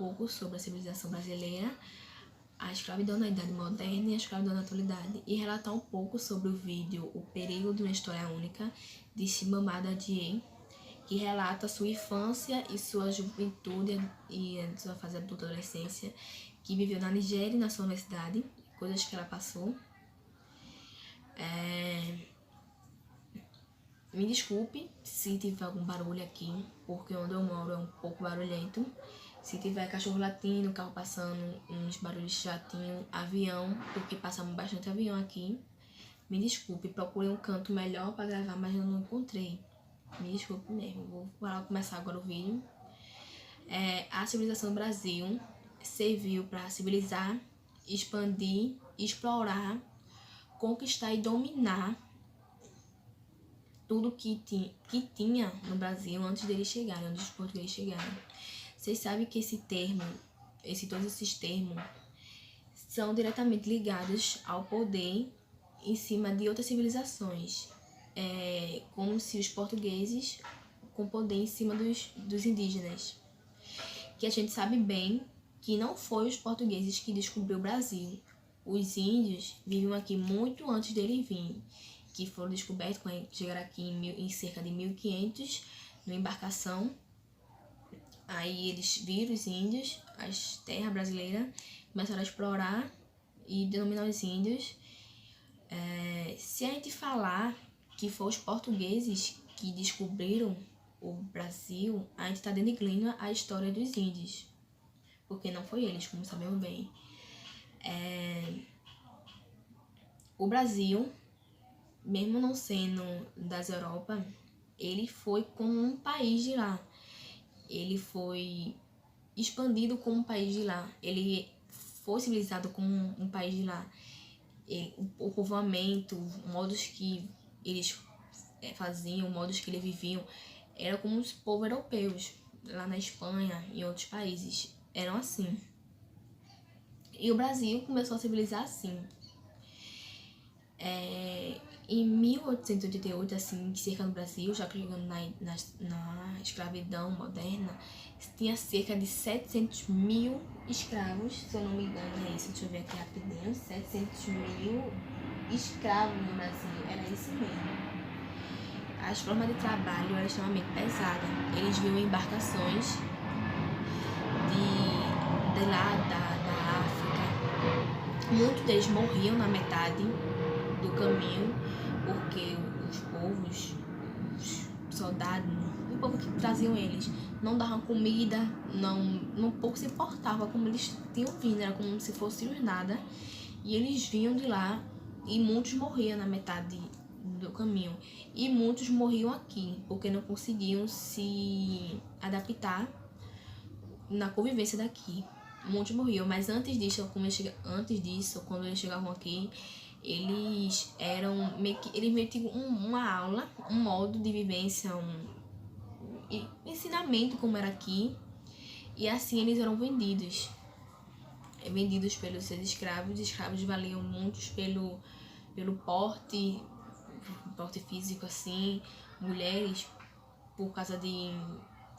pouco sobre a civilização brasileira, a escravidão na Idade Moderna e a escravidão na atualidade, e relatar um pouco sobre o vídeo O Perigo de uma História Única, de Chimamanda Adichie, que relata sua infância e sua juventude e a sua fase adulta, adolescência, que viveu na Nigéria e na sua universidade, coisas que ela passou. Me desculpe se tiver algum barulho aqui, porque onde eu moro é um pouco barulhento. Se tiver cachorro latindo, carro passando, uns barulhos de jatinho, avião, porque passamos bastante avião aqui. Me desculpe, procurei um canto melhor para gravar, mas eu não encontrei. Me desculpe mesmo, vou começar agora o vídeo. A civilização do Brasil serviu para civilizar, expandir, explorar, conquistar e dominar tudo que tinha no Brasil antes deles chegarem, antes dos portugueses chegarem. Vocês sabem que todos esses termos são diretamente ligados ao poder em cima de outras civilizações. Como se os portugueses com poder em cima dos indígenas. Que a gente sabe bem que não foi os portugueses que descobriu o Brasil. Os índios viviam aqui muito antes dele vir, que foram descobertos quando chegaram aqui em cerca de 1500, numa embarcação. Aí eles viram os índios, as terras brasileiras, começaram a explorar e denominar os índios. Se a gente falar que foram os portugueses que descobriram o Brasil, a gente está denegrindo a história dos índios, porque não foi eles, como sabemos bem. O Brasil, mesmo não sendo das Europa, ele foi como um país de lá. Ele foi expandido como um país de lá. Ele foi civilizado como um país de lá. O povoamento, modos que eles faziam, modos que eles viviam, era como os povos europeus, lá na Espanha e em outros países. Eram assim. E o Brasil começou a civilizar assim. Em 1888, assim, cerca do Brasil, já que chegando na escravidão moderna, tinha cerca de 700 mil escravos, se eu não me engano, é isso, deixa eu ver aqui rapidinho, 700 mil escravos no Brasil, era isso mesmo. As formas de trabalho eram extremamente pesadas, eles viam embarcações de lá da África, muitos deles morriam na metade do caminho, porque os povos, os soldados, o povo que traziam eles, não davam comida, não pouco se importava como eles tinham vindo, era como se fosse os nada, e eles vinham de lá e muitos morriam na metade do caminho, e muitos morriam aqui, porque não conseguiam se adaptar na convivência daqui. Muitos morriam, mas antes disso, quando eles chegavam aqui, eles eram meio que uma aula, um modo de vivência, um ensinamento como era aqui, e assim eles eram vendidos pelos seus escravos. Os escravos valiam muitos pelo porte físico, assim, mulheres por causa de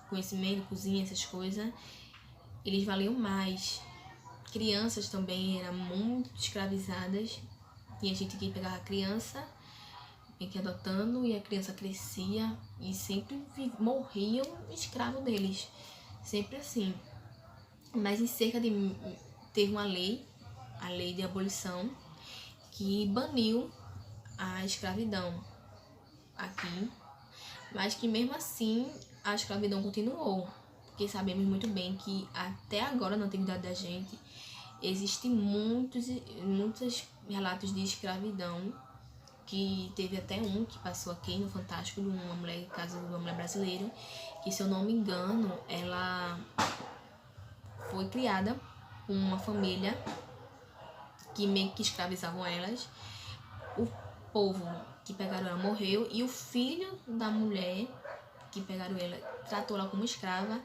conhecimento, cozinha, essas coisas, eles valiam mais. Crianças também eram muito escravizadas. Tinha gente que pegava a criança, que adotando, e a criança crescia e sempre morriam escravos deles. Sempre assim. Mas teve uma lei, a lei de abolição, que baniu a escravidão aqui. Mas que mesmo assim a escravidão continuou. Porque sabemos muito bem que até agora, na antiguidade da gente, existem muitos relatos de escravidão, que teve até um que passou aqui no Fantástico, de uma mulher, caso de uma mulher brasileira, que, se eu não me engano, ela foi criada com uma família que meio que escravizavam elas. O povo que pegaram ela morreu, e o filho da mulher que pegaram ela tratou ela como escrava.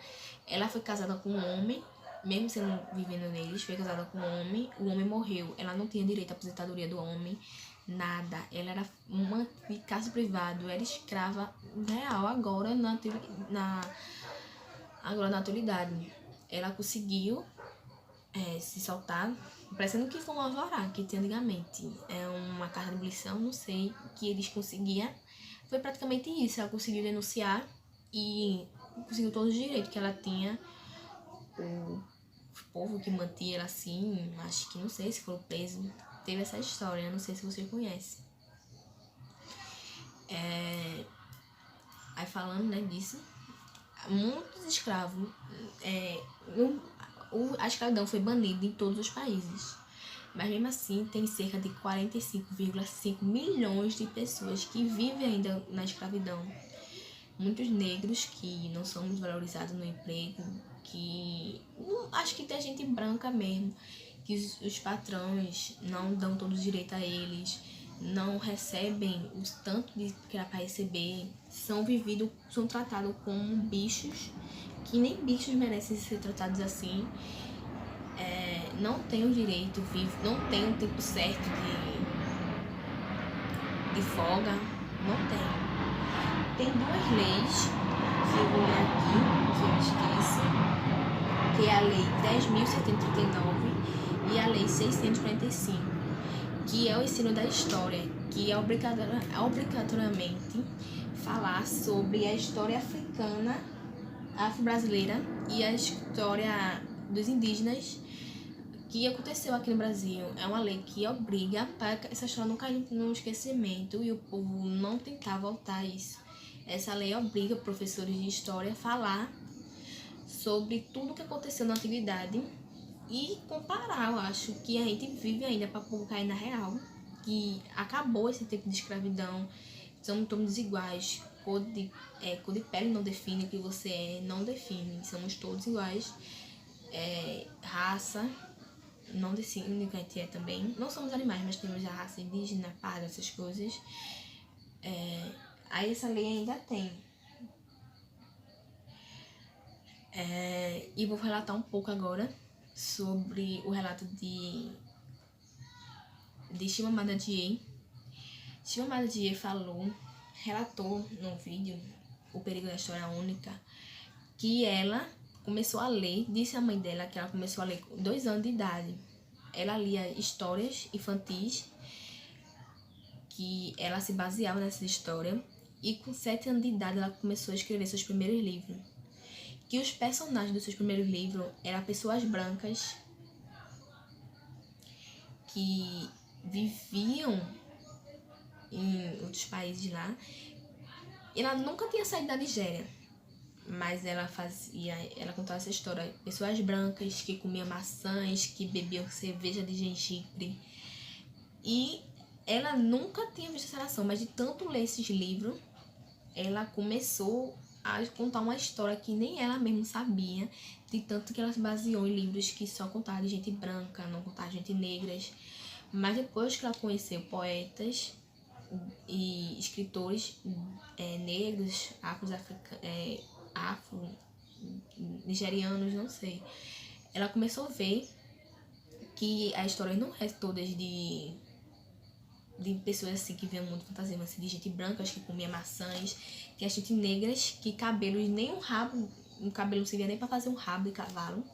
Ela foi casada com um homem, mesmo sendo vivendo neles, foi casada com um homem, o homem morreu, ela não tinha direito à aposentadoria do homem, nada, ela era uma de caso privado, era escrava real agora na atualidade. ela conseguiu se soltar, parecendo que foi um alvará que tinha antigamente. É uma carta de ebulição, não sei, que eles conseguiam. Foi praticamente isso, ela conseguiu denunciar e conseguiu todos os direitos que ela tinha. O povo que mantinha ela assim, acho que não sei se foram presos, teve essa história, não sei se você conhece. Aí falando, né, disso, muitos escravos, a escravidão foi banida em todos os países, mas mesmo assim tem cerca de 45,5 milhões de pessoas que vivem ainda na escravidão. Muitos negros que não são muito valorizados no emprego, que acho que tem gente branca mesmo, que os patrões não dão todo o direito a eles, não recebem o tanto que era para receber, são tratados como bichos, que nem bichos merecem ser tratados assim. Não tem o direito vivo, não tem o tempo certo de folga, não tem. Tem duas leis que eu vou ler aqui, que eu esqueço, que é a Lei 10.739 e a Lei 645, que é o ensino da história, que é obrigatoriamente falar sobre a história africana, afro-brasileira e a história dos indígenas que aconteceu aqui no Brasil. É uma lei que obriga para que essa história não caia no esquecimento e o povo não tentar voltar a isso. Essa lei obriga professores de história a falar sobre tudo o que aconteceu na antiguidade e comparar. Eu acho que a gente vive ainda para o povo cair na real, que acabou esse tempo de escravidão, somos todos iguais, cor de pele não define o que você é, não define, somos todos iguais, raça não define o que a gente é também, não somos animais, mas temos a raça indígena, parda, essas coisas. Aí essa lei ainda tem. E vou relatar um pouco agora sobre o relato de Chimamanda Adichie. Chimamanda Adichie relatou no vídeo O Perigo da História Única, que ela começou a ler, disse à mãe dela que ela começou a ler com 2 anos de idade. Ela lia histórias infantis, que ela se baseava nessa história, e com 7 anos de idade ela começou a escrever seus primeiros livros. Que os personagens dos seus primeiros livros eram pessoas brancas que viviam em outros países lá. Ela nunca tinha saído da Nigéria, mas ela contava essa história. Pessoas brancas que comiam maçãs, que bebiam cerveja de gengibre. E ela nunca tinha visto essa nação, mas de tanto ler esses livros, ela começou a contar uma história que nem ela mesma sabia, de tanto que ela se baseou em livros que só contavam de gente branca, não contavam de gente negras. Mas depois que ela conheceu poetas e escritores negros, afro-nigerianos, não sei, ela começou a ver que a história não é todas de pessoas assim que vêem um mundo fantasia, mas de gente branca que comia maçãs, que a gente negras que cabelos, nem um rabo, um cabelo não servia nem para fazer um rabo de cavalo,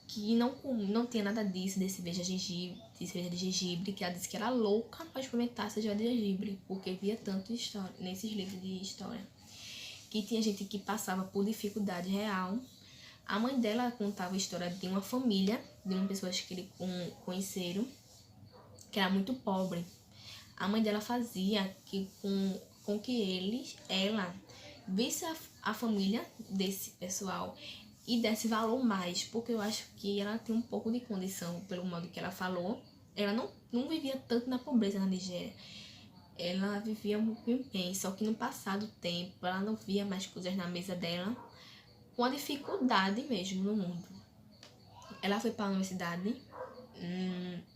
que não tinha nada disso, desse cerveja de gengibre, que ela disse que era louca para experimentar cerveja de gengibre, porque via tanto história, nesses livros de história, que tinha gente que passava por dificuldade real. A mãe dela contava a história de uma família, de uma pessoa que ele conheceram, que era muito pobre. A mãe dela fazia com que ela visse a família desse pessoal e desse valor mais, porque eu acho que ela tem um pouco de condição, pelo modo que ela falou. Ela não vivia tanto na pobreza na Nigéria. Ela vivia muito bem, só que no passado tempo ela não via mais coisas na mesa dela, com a dificuldade mesmo no mundo. Ela foi para a universidade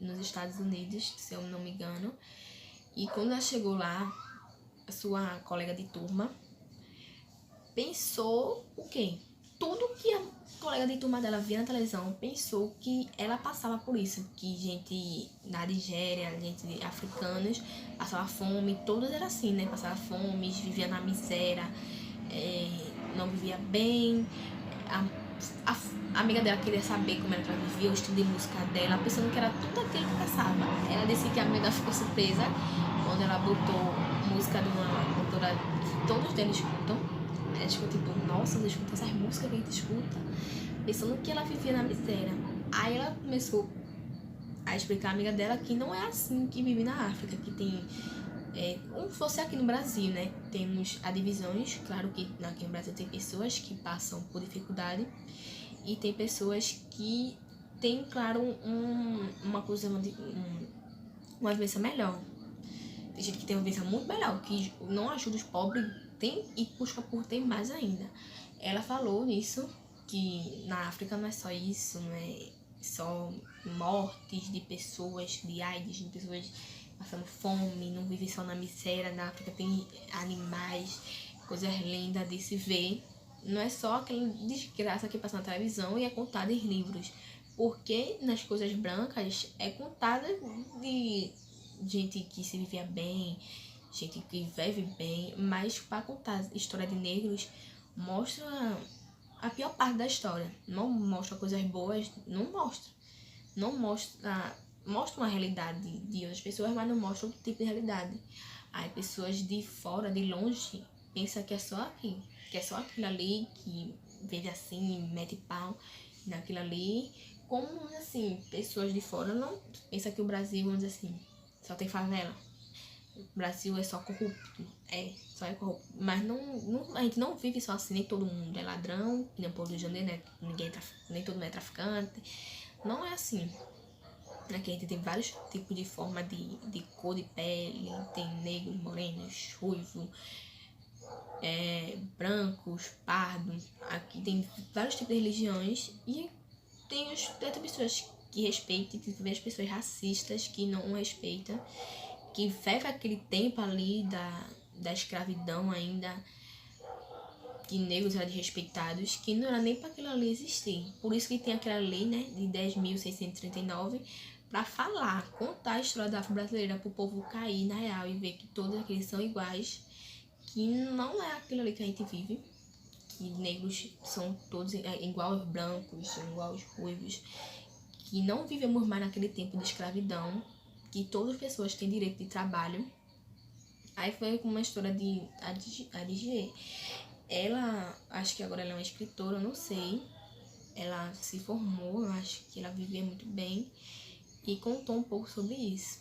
nos Estados Unidos, se eu não me engano, e quando ela chegou lá, a sua colega de turma pensou o quê? Tudo que a colega de turma dela via na televisão, pensou que ela passava por isso, que gente da Nigéria, gente africanos, passava fome, todas eram assim, né? Passava fome, vivia na miséria, não vivia bem, a amiga dela queria saber como era que ela vivia, o estilo de música dela, pensando que era tudo aquilo que passava. Ela disse que a amiga dela ficou surpresa quando ela botou música de uma cantora que todos deles escutam. Ela ficou tipo, nossa, eles escutam essas músicas que a gente escuta, pensando que ela vivia na miséria. Aí ela começou a explicar à amiga dela que não é assim que vive na África, que tem, como se fosse aqui no Brasil, né? Temos as divisões, claro que aqui no Brasil tem pessoas que passam por dificuldade e tem pessoas que têm, claro, uma coisa, uma vivência melhor. Tem gente que tem uma vivência muito melhor, que não ajuda os pobres, tem e busca por ter mais ainda. Ela falou nisso, que na África não é só isso, não é só mortes de pessoas, de AIDS, de pessoas passando fome, não vive só na miséria. Na África tem animais, coisas lindas de se ver. Não é só aquela desgraça que passa na televisão e é contada em livros. Porque nas coisas brancas é contada de gente que se vivia bem, gente que vive bem, mas para contar a história de negros mostra a pior parte da história. Não mostra coisas boas, não mostra. Não mostra, mostra uma realidade de outras pessoas, mas não mostra outro tipo de realidade. Aí pessoas de fora, de longe, pensam que é só aqui, que é só aquilo ali, que vende assim, mete pau naquilo ali. Como assim, pessoas de fora não pensam que o Brasil, vamos dizer assim, só tem favela. O Brasil é só corrupto. Só é corrupto. Mas a gente não vive só assim, nem todo mundo é ladrão, nem o povo do Rio de Janeiro, né? Nem todo mundo é traficante. Não é assim. Aqui a gente tem vários tipos de forma de cor de pele, tem negros, morenos, ruivos, brancos, pardos. Aqui tem vários tipos de religiões e tem pessoas que respeitam, e tem as pessoas racistas que não respeitam, que vive aquele tempo ali da escravidão ainda, que negros eram desrespeitados, que não era nem para aquilo ali existir. Por isso que tem aquela lei, né, de 10.639, para falar, contar a história da afro-brasileira, para o povo cair na real e ver que todos aqueles são iguais, que não é aquilo ali que a gente vive, que negros são todos igual aos brancos, igual aos ruivos, que não vivemos mais naquele tempo de escravidão, que todas as pessoas têm direito de trabalho. Aí foi com uma história de Adichie. Ela, acho que agora ela é uma escritora, eu não sei. Ela se formou, eu acho que ela vivia muito bem e contou um pouco sobre isso.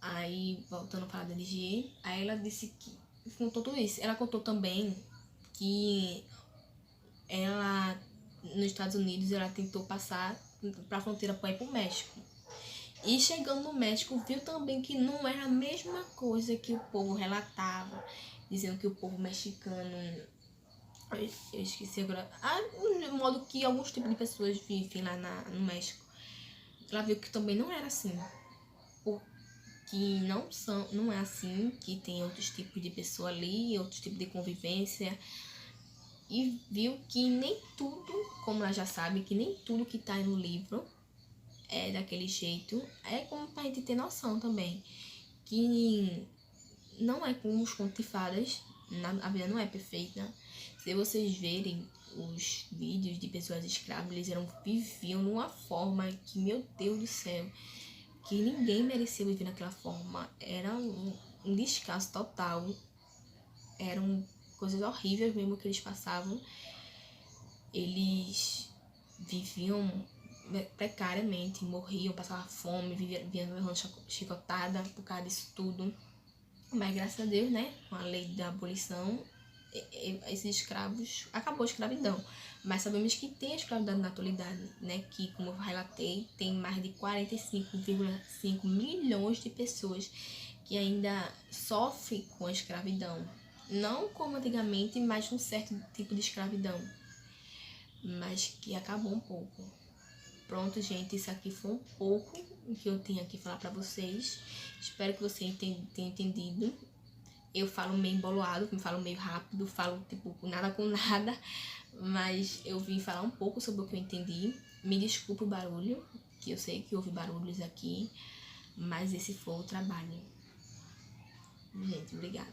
Aí, voltando a falar da Adichie, aí ela disse que contou tudo isso. Ela contou também que ela, nos Estados Unidos, ela tentou passar para a fronteira para ir para o México. E chegando no México, viu também que não era a mesma coisa que o povo relatava, dizendo que o povo mexicano, eu esqueci agora, o modo que alguns tipos de pessoas vivem lá no México. Ela viu que também não era assim, porque não é assim, que tem outros tipos de pessoa ali, outros tipos de convivência. E viu que nem tudo, como ela já sabe, que nem tudo que tá no livro é daquele jeito. É como pra gente ter noção também, que não é como os contos de fadas, a vida não é perfeita. Se vocês verem os vídeos de pessoas escravas, eles viviam numa forma que, meu Deus do céu, que ninguém merecia viver naquela forma. Era um descaso total. Eram coisas horríveis mesmo que eles passavam. Eles viviam precariamente, morriam, passavam fome, viviam chicotada por causa disso tudo. Mas graças a Deus, né, com a lei da abolição, esses escravos, acabou a escravidão. Mas sabemos que tem a escravidão na atualidade, né, que, como eu relatei, tem mais de 45,5 milhões de pessoas que ainda sofrem com a escravidão. Não como antigamente, mas um certo tipo de escravidão, mas que acabou um pouco. Pronto, gente, isso aqui foi um pouco o que eu tinha aqui falar pra vocês. Espero que vocês tenham entendido. Eu falo meio embolado, falo meio rápido, falo tipo nada com nada, mas eu vim falar um pouco sobre o que eu entendi. Me desculpe o barulho, que eu sei que houve barulhos aqui, mas esse foi o trabalho. Gente, obrigada.